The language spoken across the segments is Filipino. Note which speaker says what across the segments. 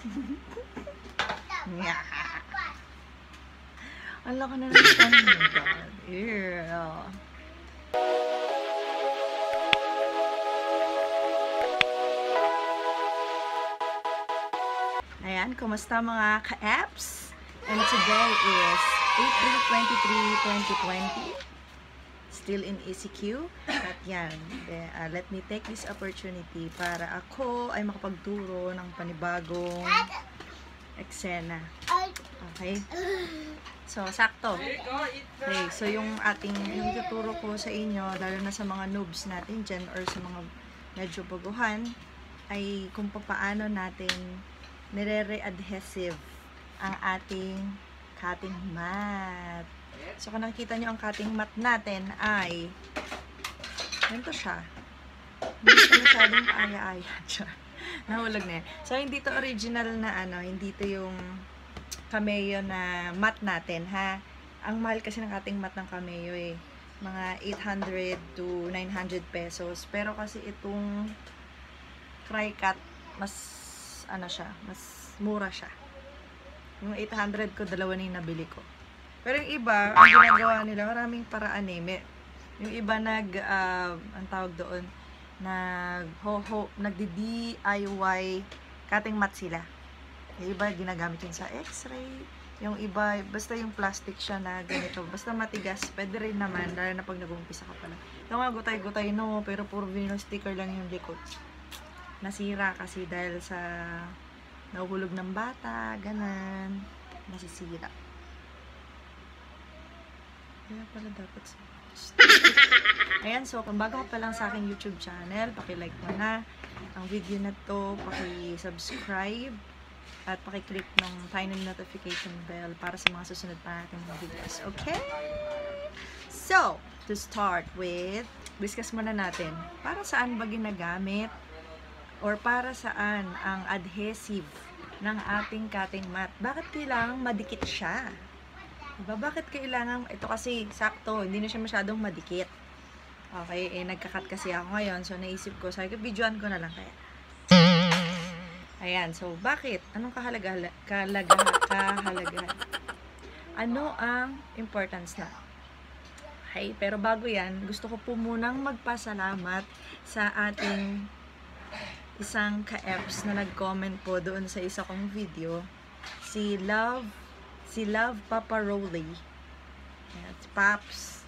Speaker 1: Ang laki na ng stand. Oh my God. Ew. Ayan, kumusta mga ka-apps? And today is April 23, 2020. Still in ECQ. At yan, let me take this opportunity para ako ay makapagturo ng panibagong eksena. Okay? So, sakto. Okay, so yung tuturo ko sa inyo, lalo na sa mga noobs natin dyan or sa mga medyo baguhan, ay kung paano natin nire-re-adhesive ang ating cutting mat. So, kung nakikita nyo ang cutting mat natin ay ganito siya. Hindi siya masyadong kaaya-aya. Nahulog na yan. So, hindi to original na hindi to yung cameo na mat natin, ha? Ang mahal kasi ng cutting mat ng cameo eh. Mga 800 to 900 pesos. Pero kasi itong Cricut, mas mas mura siya. Yung 800 ko, dalawa na yung nabili ko. Pero yung iba, ang ginagawa nila, maraming paraan eh. Yung iba ang tawag doon, nagdi-DIY cutting mat sila. Yung iba, ginagamit yun sa x-ray. Yung iba, basta yung plastic siya na ganito. Basta matigas, pwede rin naman, lalo na pag nag-umpisa ka pala. Yung nga, gutay-gutay no, pero puro vinyl sticker lang yung likod. Nasira kasi dahil sa nahuhulog ng bata, ganan, nasisira. Kaya pala dapat sa... Ayan, so kung bago ka pa lang sa aking YouTube channel, paki-like mo na ang video na to, paki-subscribe, at paki-click ng tiny notification bell para sa mga susunod pa natin mga videos. Okay? So, to start with, discuss muna natin, para saan ba ginagamit or para saan ang adhesive ng ating cutting mat? Bakit kailangang madikit siya? Diba? Bakit kailangan, ito kasi sakto, hindi na siya masyadong madikit. Okay, nagkakat kasi ako ngayon, so naisip ko, sabi ko, videoan ko na lang kaya. Ayan, so bakit? Anong kahalagahan? Ano ang importance na? Okay, pero bago yan, gusto ko po munang magpasalamat sa ating isang ka-apps na nag-comment po doon sa isa kong video, si Love Paparoli. Ayan, Paps,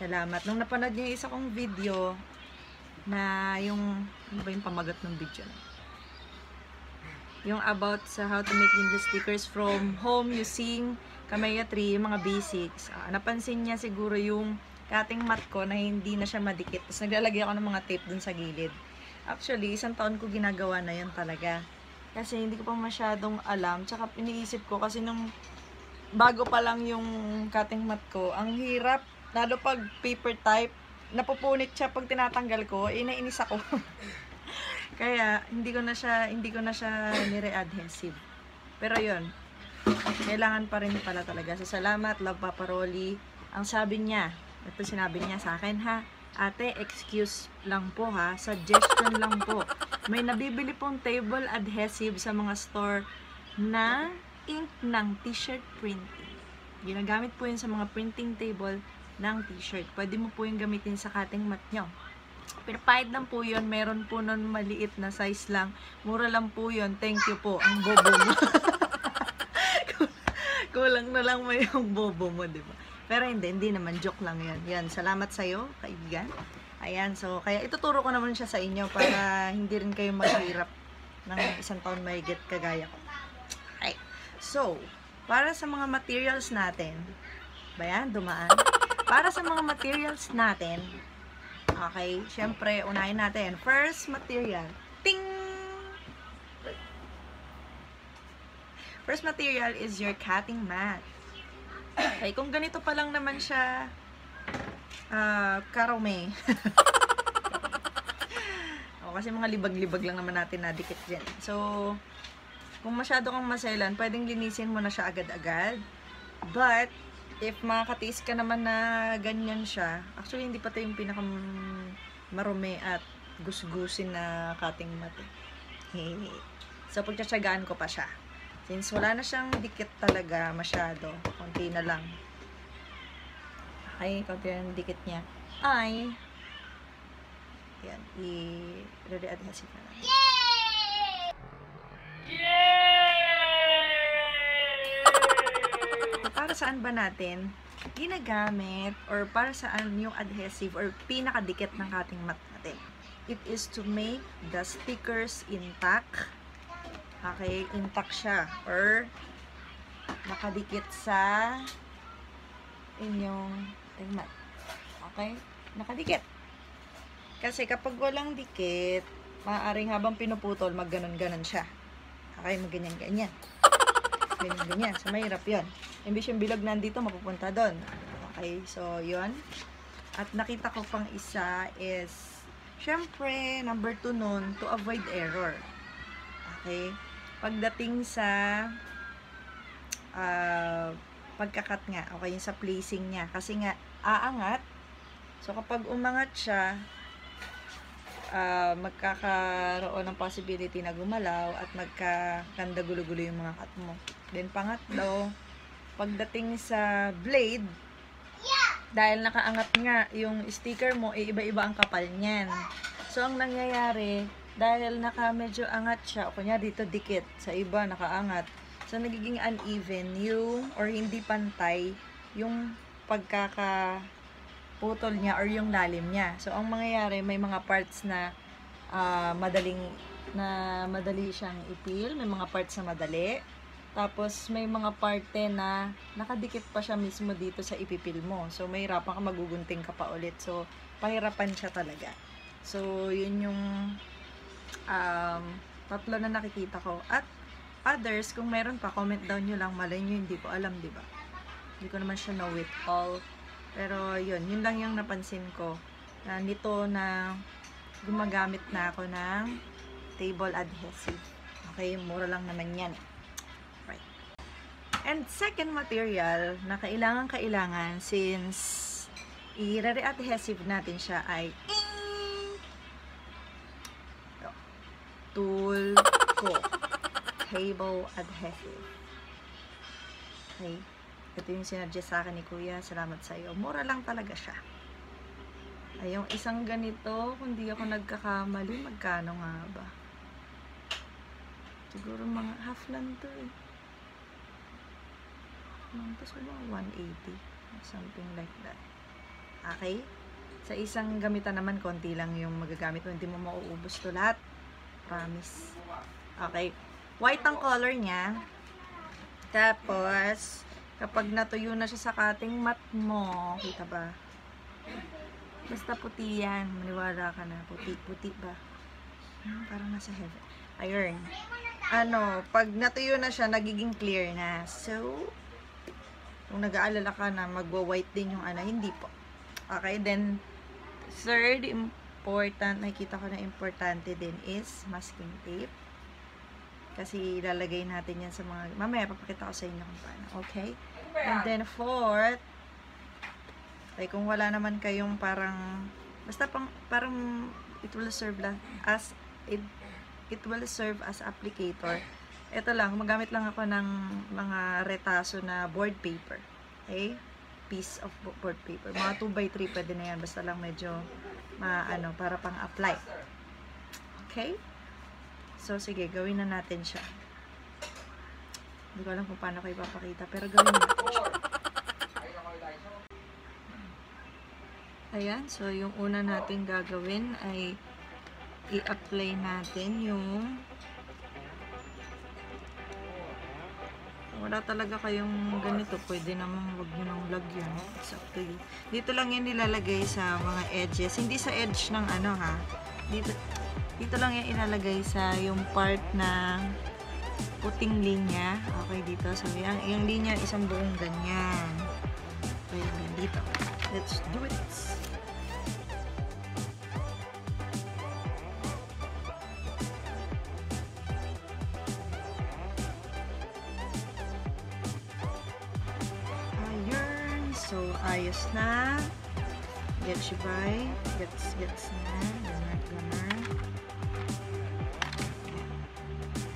Speaker 1: salamat. Nung napanood niyo yung isa kong video na yung, ano ba yung pamagat ng video? Yung about sa how to make window stickers from home using Cameo 3, yung mga basics. Napansin niya siguro yung cutting mat ko na hindi na siya madikit. Tapos naglalagay ako ng mga tape dun sa gilid. Actually, 1 taon ko ginagawa na yun talaga. Kasi hindi ko pa masyadong alam. Tsaka iniisip ko kasi nung bago pa lang yung cutting mat ko, ang hirap. Lalo pag paper type, napupunit siya pag tinatanggal ko, naiinis ako. Kaya, hindi ko na siya nire-adhesive. Pero yun, kailangan pa rin pala talaga. So, salamat, Love Paparoli. Ang sabi niya, ito sinabi niya sa akin, ha? Ate, excuse lang po ha, suggestion lang po. May nabibili pong table adhesive sa mga store na ink ng t-shirt printing. Ginagamit po yun sa mga printing table ng t-shirt. Pwede mo po yung gamitin sa cutting mat nyo. Pero pahit lang po yun, meron po nun maliit na size lang. Mura lang po yun, thank you po, ang bobo mo. Kulang na lang mo yung bobo mo, diba? Pero hindi naman, joke lang yan. Yan, salamat sa'yo, kaibigan. Ayan, so, kaya ituturo ko naman siya sa inyo para hindi rin kayo maghirap ng 1 taon mahigit kagaya ko. Okay. So, para sa mga materials natin, ba yan, dumaan? Para sa mga materials natin, okay, syempre, unahin natin. First material, ting! First material is your cutting mat. Okay, kung ganito pa lang naman siya, karome. O, kasi mga libag-libag lang naman natin na dikit dyan. So, kung masyado kang maselan, pwedeng linisin mo na siya agad-agad. But, if makakatiis ka naman na ganyan siya, actually, hindi pa ito yung pinaka marumi at gusgusin na cutting mat. Hey. So, pagtsatsagaan ko pa siya. Since wala na siyang dikit talaga masyado, konti na lang. Okay, konti na yung dikit niya. Ay, yan, i-re-adhesive na lang. So, para saan ba natin ginagamit or para saan yung adhesive or pinakadikit ng ating mat natin? It is to make the stickers intact. Okay, intact siya or nakadikit sa inyong mat. Okay, nakadikit. Kasi kapag walang dikit, maaaring habang pinuputol, magganon-ganon siya. Okay, magganyan-ganyan. Ganyan-ganyan. So, mahirap yun. Imbis yung bilog nandito, mapupunta doon. Okay, so, yun. At nakita ko pang isa is, syempre, number 2 nun, to avoid error. Okay? Pagdating sa pagkakat nga, okay, yung sa placing niya. Kasi nga, aangat. So, kapag umangat siya, magkakaroon ng possibility na gumalaw at magkakanda gulo-gulo yung mga cut mo. Then, pangatlo, pagdating sa blade, dahil nakaangat nga yung sticker mo, iba-iba ang kapal niyan. So, ang nangyayari, dahil medyo angat siya, o kanya dito dikit, sa iba nakaangat. So, nagiging uneven yung, or hindi pantay, yung putol niya or yung lalim niya. So, ang mangyayari, may mga parts na madali siyang ipil, may mga parts na madali. Tapos, may mga parte na nakadikit pa siya mismo dito sa ipipil mo. So, may hirapan ka, magugunting ka pa ulit. So, pahirapan siya talaga. So, yun yung tatlo na nakikita ko. At others, kung meron pa, comment down nyo lang. Malay nyo, hindi ko alam, diba? Hindi ko naman siya know it all. Pero yun lang yung napansin ko na nito na gumagamit na ako ng table adhesive. Okay, mura lang naman yan. Right. And second material na kailangan since i-re-adhesive natin siya ay tool ko. Table adhesive. Okay. Ito yung sinadjust sa akin ni Kuya. Salamat sa iyo. Mura lang talaga siya. Ay, yung isang ganito, kung di ako nagkakamali, magkano nga ba? Siguro mga half lang to eh. Tapos mga 180. Something like that. Okay? Sa isang gamitan naman, konti lang yung magagamit mo. Hindi mo mauubos to lahat. Promise. Okay. White ang color niya. Tapos, kapag natuyo na siya sa cutting mat mo, kita ba? Basta puti yan. Maniwala ka na. Puti ba? Parang nasa heaven. Ayun. Pag natuyo na siya, nagiging clear na. So, kung nag-aalala ka na magwa-white din yung hindi po. Okay, then, third important, nakikita ko na importante din is masking tape. Kasi ilalagay natin yan sa mga, mamaya papakita ko sa inyo kung paano. Okay? And then fourth, ay kung wala naman kayong parang, basta parang it will serve as applicator. Ito lang, magamit lang ako ng mga retaso na board paper. Okay? Piece of board paper. Mga 2x3 pwede na yan. Basta lang medyo para pang apply. Okay? So, sige, gawin na natin siya. Hindi ko alam kung paano ko ipapakita, pero gawin natin siya. Ayan, so yung una natin gagawin ay i-apply natin yung wala talaga kayong ganito, pwede namang wag nyo nang lagyan. It's up to you. Dito lang yan nilalagay sa mga edges. Hindi sa edge ng ha. Dito lang yan ilalagay sa yung part na puting linya. Okay, dito. So, yung linya, isang buong ganyan. Okay, dito. Let's do it. Ayun. So, ayos na. Gets you by. Gets na. Ganar.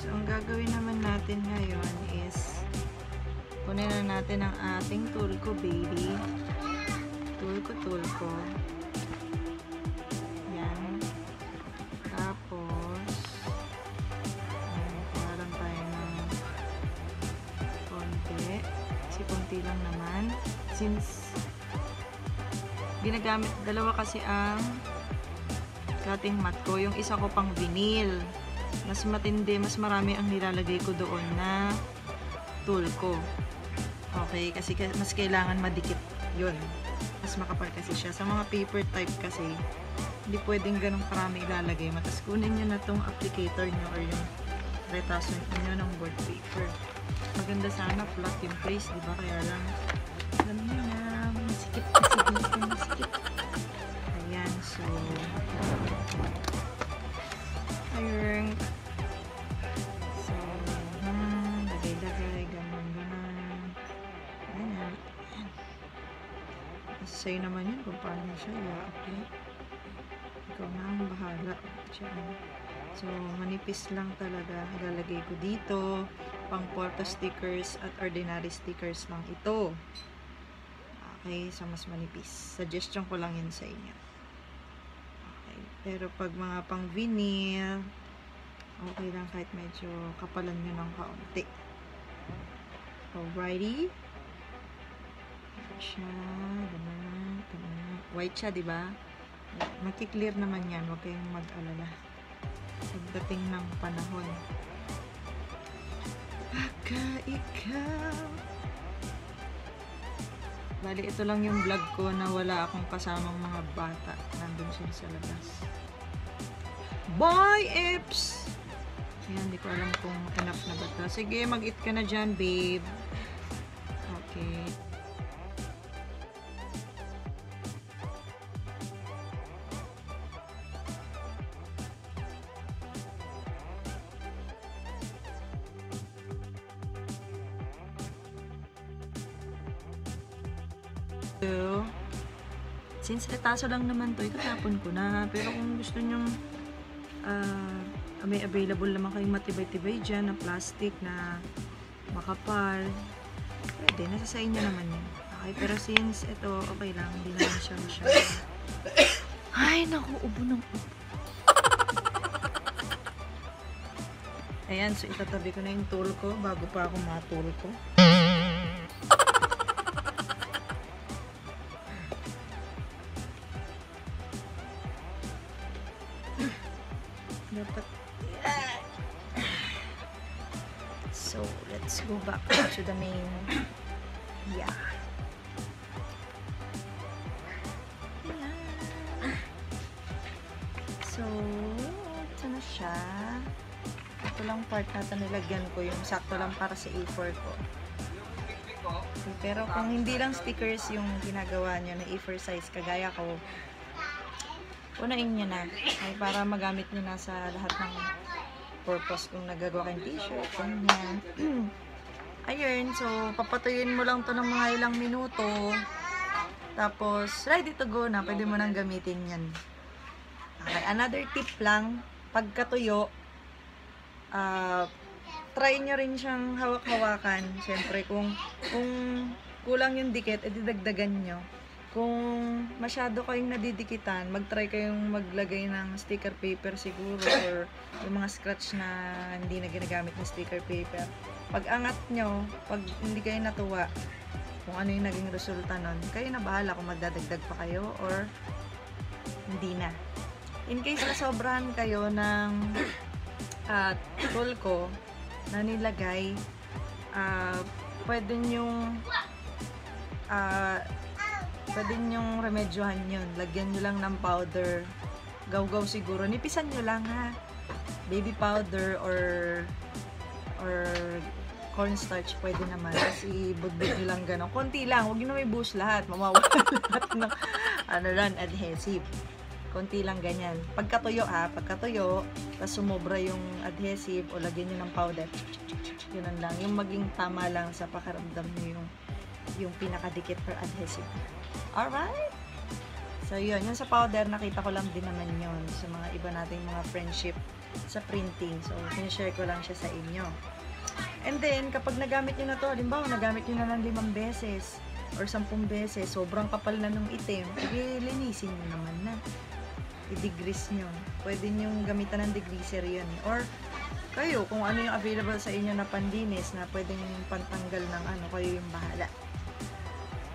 Speaker 1: So, ang gagawin naman natin ngayon is kunin na natin ang ating tulko, baby. Tulko. Yan. Tapos, parang tayo ng konti. Kasi konti lang naman. Since ginagamit, dalawa kasi ang cutting mat ko. Yung isa ko pang vinyl. Mas matindi, mas marami ang nilalagay ko doon na tulko. Okay, kasi mas kailangan madikit yun. Mas makapal kasi siya. Sa mga paper type kasi, hindi pwedeng ganun karami ilalagay. Matas kunin nyo na tong applicator nyo or yung retaso nyo ng board paper. Maganda sana flat yung place, di ba? Kaya lang, alam nyo na, masikip kasi dito, masikip. Ayan, so, ayun. So, lagay, ganun. Ayan. Sa'yo naman yun kung paano siya i-apply. Ikaw na ang bahala. So, manipis lang talaga. Ilalagay ko dito. Pang photo stickers at ordinary stickers lang ito. Okay, so mas manipis. Suggestion ko lang yun sa inyo. Okay, pero pag mga pang vinyl, okay lang kahit medyo kapalan nyo ng kaunti. Alrighty. Siya, ganun. White siya, diba? Makiklear naman yan. Huwag kayong mag-alala. Pagdating ng panahon. Baka ikaw. Bali, ito lang yung vlog ko na wala akong kasamang mga bata. Nandun sila sa labas. Bye, Eps! Ayan, hindi ko alam kung enough na ba ito. Sige, mag-eat ka na dyan, babe. Okay. So, since retaso lang naman to, itatapon ko na. Pero kung gusto nyong may available naman kayong matibay-tibay dyan na plastic na makapal, pwede, nasa sa inyo naman yun. Okay, pero since ito, okay lang, hindi naman siya masyado. Ay, naku, ubo ng ubo. Ayan, so itatabi ko na yung tool ko bago pa ako matool ko. Dapat. So, let's go back to the main. Yeah. So, ito na siya. Ito lang part natin nilagyan ko. Yung sakto lang para sa A4 ko. Okay, pero kung hindi lang stickers yung ginagawa nyo na A4 size, kagaya ko, unahin nyo na. Ay, para magamit nyo na sa lahat ng purpose kung nagagawa kayong t-shirt. Ganyan. Ayun, so, papatuyuin mo lang to ng mga ilang minuto. Tapos, ready to go na. Pwede mo nang gamitin yan. Okay, another tip lang. Pagkatuyo, try nyo rin siyang hawak-hawakan. Siyempre, kung kulang yung dikit, dagdagan nyo. Kung masyado kayong nadidikitan, mag-try kayong maglagay ng sticker paper siguro or yung mga scratch na hindi na ginagamit ng sticker paper. Pag angat nyo, pag hindi kayo natuwa, kung ano yung naging resulta nun, kayo na bahala kung magdadagdag pa kayo or hindi na. In case na sobrahan kayo ng tulko na nilagay, pwede nyong remedyohan yun. Lagyan nyo lang ng powder. Gaw-gaw siguro. Nipisan nyo lang ha. Baby powder or cornstarch pwede naman. Kasi ibudbud nyo lang gano'n. Konti lang. Huwag nyo na may buhos lahat. Mamawala lahat ng adhesive. Konti lang ganyan. Pagkatuyo ha. Pagkatuyo, tapos sumobra yung adhesive o lagyan nyo ng powder. Ganun lang. Yung maging tama lang sa pakaramdam nyo yung pinakadikit for adhesive. Alright? So, yun. Yung sa powder, nakita ko lang din naman yun sa mga iba nating mga friendship sa printing. So, sinishare ko lang siya sa inyo. And then, kapag nagamit nyo na to, halimbawa, nagamit nyo na ng 5 beses or 10 beses, sobrang kapal na nung itim, linisin nyo naman na. I-degrease nyo. Pwede nyo gamitan ng degreaser yun. Or, kayo, kung ano yung available sa inyo na panlinis na pwedeng pantanggal ng ano, kayo yung bahala.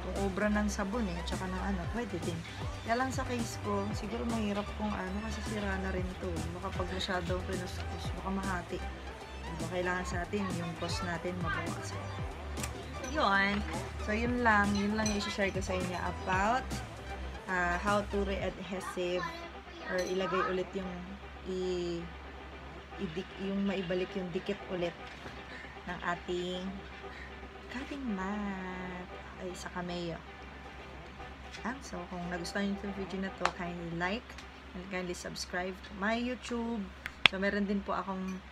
Speaker 1: Kung obra ng sabon tsaka ng ano, pwede din. Kaya lang sa case ko, siguro mahirap kung ano, kasi sira na rin to. Baka pag masyadong pinuskus, baka mahati. Diba, kailangan sa atin yung cost natin mabawasan. Yun. So, yun lang yung i-share ko sa inyo about how to re-adhesive or ilagay ulit yung yung maibalik yung dikit ulit ng ating cutting mat ay sa cameo. So, kung nagustuhan nyo yung video na to, kindly like and kindly subscribe to my YouTube. So, meron din po akong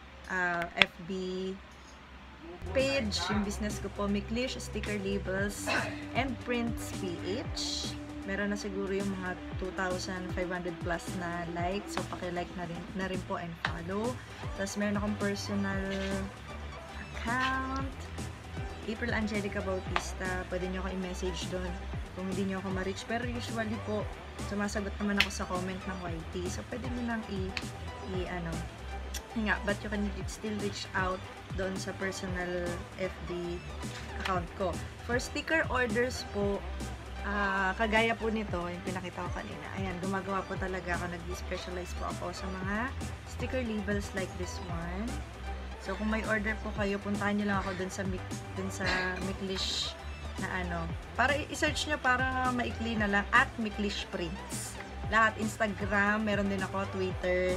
Speaker 1: FB page, yung business ko po, Miklish Sticker Labels and Prints PH. Meron na siguro yung mga 2,500 plus na like, so paki-like na rin po and follow. Tapos meron akong personal account, April Angelica Bautista. Pwede nyo ako i-message doon kung hindi nyo ako ma-reach, pero usually po sumasagot naman ako sa comment ng YT, so pwede nyo nang but you can still reach out doon sa personal FB account ko. For sticker orders po, kagaya po nito, yung pinakita ko kanina, ayan, gumagawa po talaga ako, nag-specialize po ako sa mga sticker labels like this one. So, kung may order po kayo, puntahan nyo lang ako dun sa Miklish na ano. Para i-search nyo, para maikli na lang, at Miklish Prints. Lahat, Instagram, meron din ako, Twitter,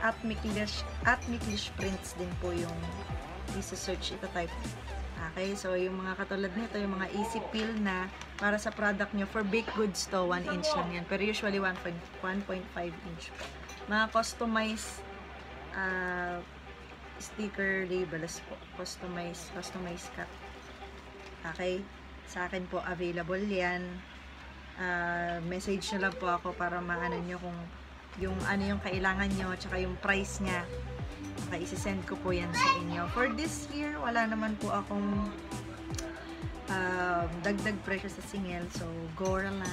Speaker 1: at Miklish Prints din po yung i-search, ito-type. Okay, so yung mga katulad nito, yung mga easy peel na para sa product nyo, for baked goods to, 1 inch lang yan. Pero usually 1.5 inch po. Mga customized sticker labels po. Customized cut. Okay, sa akin po available yan. Message nyo lang po ako para maano nyo kung yung ano yung kailangan nyo, tsaka yung price nya. Okay, isi-send ko po yan sa inyo. For this year, wala naman po akong dagdag presyo sa singel. So, go lang.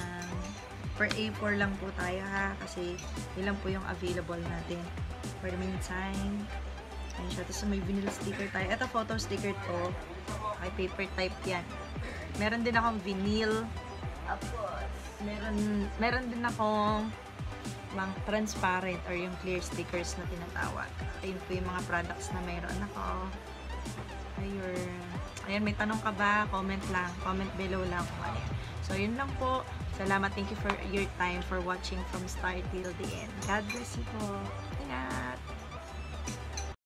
Speaker 1: Per A4 lang po tayo ha. Kasi, ilan po yung available natin. For the meantime, ayun siya. Tapos may vinyl sticker tayo. Ito, photo sticker to. Okay, paper type yan. Meron din akong vinyl. Tapos, meron din akong mga transparent or yung clear stickers na tinatawag. Ayun po yung mga products na mayroon ako. Ayan, may tanong ka ba? Comment lang. Comment below lang kung ano yan. So, yun lang po. Salamat. Thank you for your time for watching from start till the end. God bless you po. Ingat!